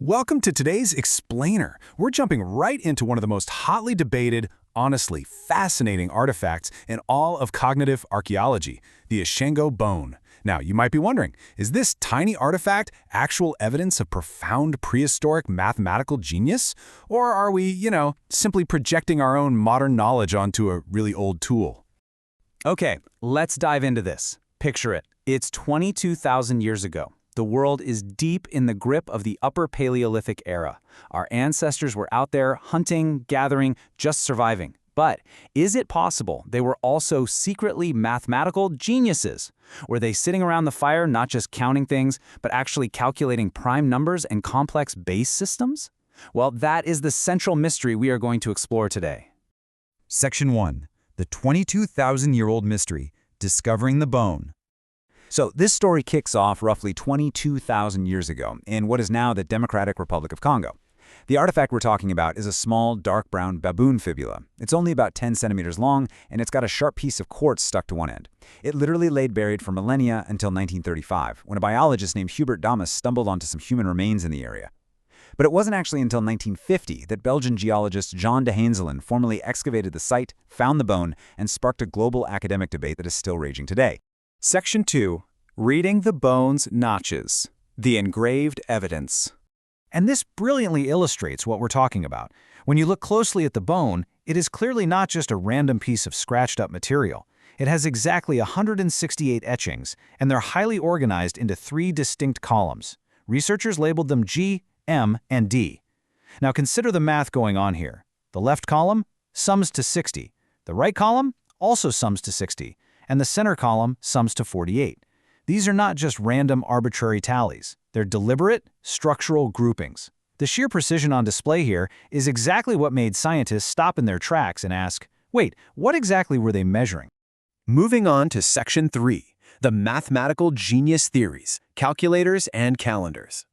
Welcome to today's Explainer. We're jumping right into one of the most hotly debated, honestly fascinating artifacts in all of cognitive archaeology, the Ishango bone. Now, you might be wondering, is this tiny artifact actual evidence of profound prehistoric mathematical genius? Or are we, simply projecting our own modern knowledge onto a really old tool? Okay, let's dive into this. Picture it. It's 22,000 years ago. The world is deep in the grip of the Upper Paleolithic era. Our ancestors were out there hunting, gathering, just surviving. But is it possible they were also secretly mathematical geniuses? Were they sitting around the fire not just counting things, but actually calculating prime numbers and complex base systems? Well, that is the central mystery we are going to explore today. Section 1. The 22,000-year-old mystery, discovering the bone. So this story kicks off roughly 22,000 years ago in what is now the Democratic Republic of Congo. The artifact we're talking about is a small, dark brown baboon fibula. It's only about 10 centimeters long, and it's got a sharp piece of quartz stuck to one end. It literally laid buried for millennia until 1935, when a biologist named Hubert Damas stumbled onto some human remains in the area. But it wasn't actually until 1950 that Belgian geologist Jean de Heenzelen formally excavated the site, found the bone, and sparked a global academic debate that is still raging today. Section 2. Reading the bone's notches. The engraved evidence. And this brilliantly illustrates what we're talking about. When you look closely at the bone, it is clearly not just a random piece of scratched-up material. It has exactly 168 etchings, and they're highly organized into 3 distinct columns. Researchers labeled them G, M, and D. Now consider the math going on here. The left column sums to 60. The right column also sums to 60. And the center column sums to 48. These are not just random arbitrary tallies. They're deliberate, structural groupings. The sheer precision on display here is exactly what made scientists stop in their tracks and ask, wait, what exactly were they measuring? Moving on to Section 3, the mathematical genius theories, calculators and calendars.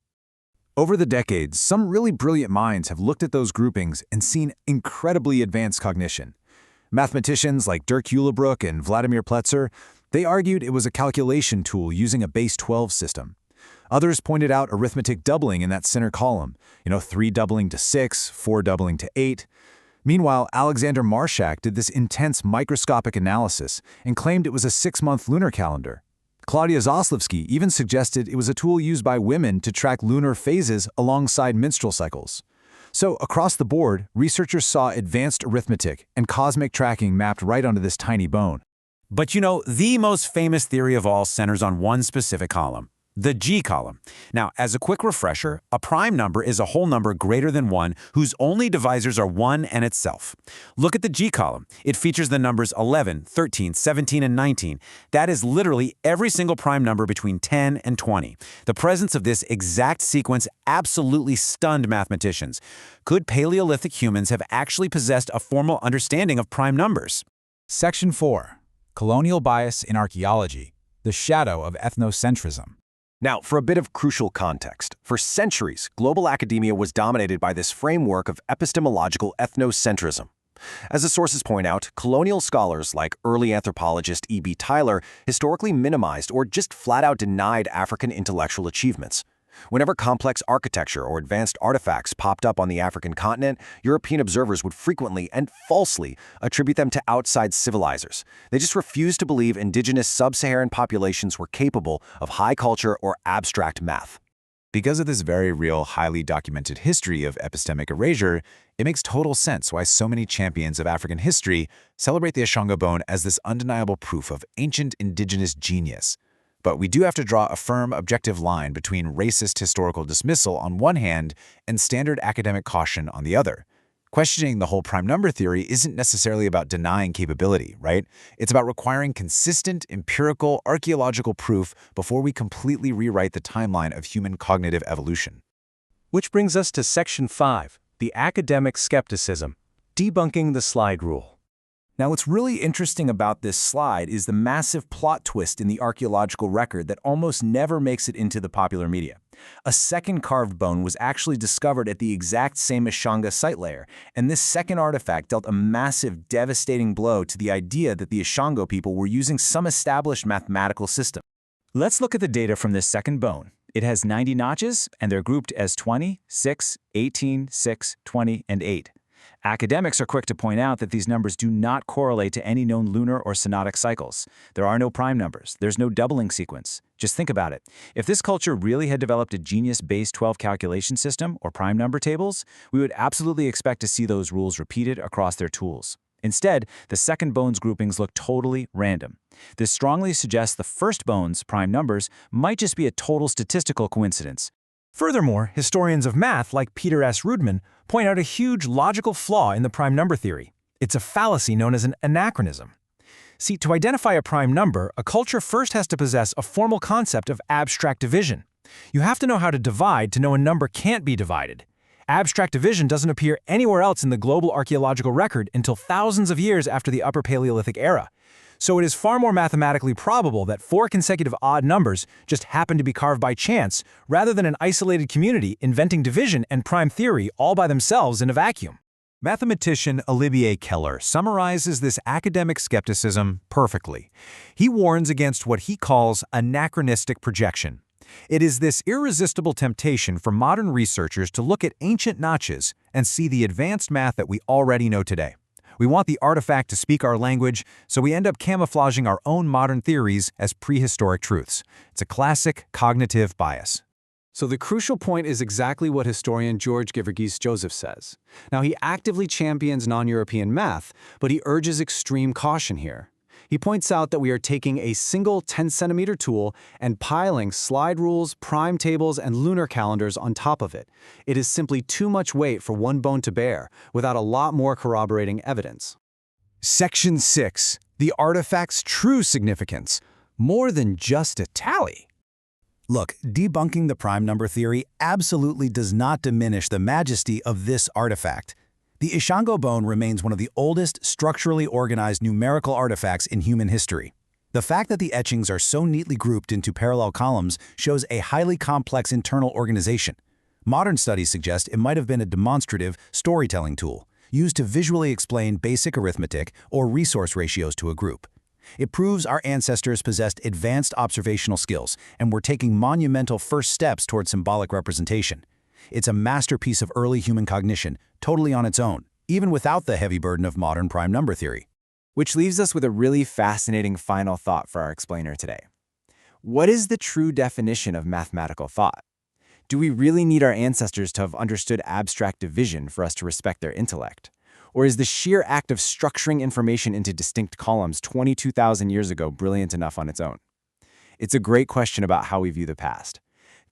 Over the decades, some really brilliant minds have looked at those groupings and seen incredibly advanced cognition. Mathematicians like Dirk Ulebrook and Vladimir Pletzer, they argued it was a calculation tool using a base 12 system. Others pointed out arithmetic doubling in that center column, 3 doubling to 6, 4 doubling to 8. Meanwhile, Alexander Marshak did this intense microscopic analysis and claimed it was a 6-month lunar calendar. Claudia Zaslewski even suggested it was a tool used by women to track lunar phases alongside menstrual cycles. So, across the board, researchers saw advanced arithmetic and cosmic tracking mapped right onto this tiny bone. But the most famous theory of all centers on one specific column, the G column. Now, as a quick refresher, a prime number is a whole number greater than 1 whose only divisors are 1 and itself. Look at the G column. It features the numbers 11, 13, 17, and 19. That is literally every single prime number between 10 and 20. The presence of this exact sequence absolutely stunned mathematicians. Could Paleolithic humans have actually possessed a formal understanding of prime numbers? Section 4. Colonial bias in archaeology, the shadow of ethnocentrism. Now, for a bit of crucial context, for centuries, global academia was dominated by this framework of epistemological ethnocentrism. As the sources point out, colonial scholars like early anthropologist E.B. Tylor historically minimized or just flat-out denied African intellectual achievements. Whenever complex architecture or advanced artifacts popped up on the African continent, European observers would frequently and falsely attribute them to outside civilizers. They just refused to believe indigenous sub-Saharan populations were capable of high culture or abstract math. Because of this very real, highly documented history of epistemic erasure, it makes total sense why so many champions of African history celebrate the Ishango bone as this undeniable proof of ancient indigenous genius. But we do have to draw a firm, objective line between racist historical dismissal on one hand and standard academic caution on the other. Questioning the whole prime number theory isn't necessarily about denying capability, right? It's about requiring consistent, empirical, archaeological proof before we completely rewrite the timeline of human cognitive evolution. Which brings us to Section 5, the academic skepticism, debunking the slide rule. Now, what's really interesting about this slide is the massive plot twist in the archaeological record that almost never makes it into the popular media. A second carved bone was actually discovered at the exact same Ishango site layer, and this second artifact dealt a massive, devastating blow to the idea that the Ishango people were using some established mathematical system. Let's look at the data from this second bone. It has 90 notches, and they're grouped as 20, 6, 18, 6, 20, and 8. Academics are quick to point out that these numbers do not correlate to any known lunar or synodic cycles. There are no prime numbers. There's no doubling sequence. Just think about it. If this culture really had developed a genius base 12 calculation system or prime number tables, we would absolutely expect to see those rules repeated across their tools. Instead, the second bone's groupings look totally random. This strongly suggests the first bone's prime numbers might just be a total statistical coincidence. Furthermore, historians of math like Peter S. Rudman point out a huge logical flaw in the prime number theory. It's a fallacy known as an anachronism. See, to identify a prime number, a culture first has to possess a formal concept of abstract division. You have to know how to divide to know a number can't be divided. Abstract division doesn't appear anywhere else in the global archaeological record until thousands of years after the Upper Paleolithic era. So it is far more mathematically probable that 4 consecutive odd numbers just happen to be carved by chance, rather than an isolated community inventing division and prime theory all by themselves in a vacuum. Mathematician Olivier Keller summarizes this academic skepticism perfectly. He warns against what he calls anachronistic projection. It is this irresistible temptation for modern researchers to look at ancient notches and see the advanced math that we already know today. We want the artifact to speak our language, so we end up camouflaging our own modern theories as prehistoric truths. It's a classic cognitive bias. So the crucial point is exactly what historian George Givergis Joseph says. Now, he actively champions non-European math, but he urges extreme caution here. He points out that we are taking a single 10-centimeter tool and piling slide rules, prime tables, and lunar calendars on top of it. It is simply too much weight for one bone to bear, without a lot more corroborating evidence. Section 6. The artifact's true significance. More than just a tally. Look, debunking the prime number theory absolutely does not diminish the majesty of this artifact. The Ishango bone remains one of the oldest structurally organized numerical artifacts in human history. The fact that the etchings are so neatly grouped into parallel columns shows a highly complex internal organization. Modern studies suggest it might have been a demonstrative storytelling tool, used to visually explain basic arithmetic or resource ratios to a group. It proves our ancestors possessed advanced observational skills and were taking monumental first steps toward symbolic representation. It's a masterpiece of early human cognition, totally on its own, even without the heavy burden of modern prime number theory. Which leaves us with a really fascinating final thought for our explainer today. What is the true definition of mathematical thought? Do we really need our ancestors to have understood abstract division for us to respect their intellect? Or is the sheer act of structuring information into distinct columns 22,000 years ago brilliant enough on its own? It's a great question about how we view the past.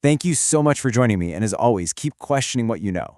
Thank you so much for joining me, and as always, keep questioning what you know.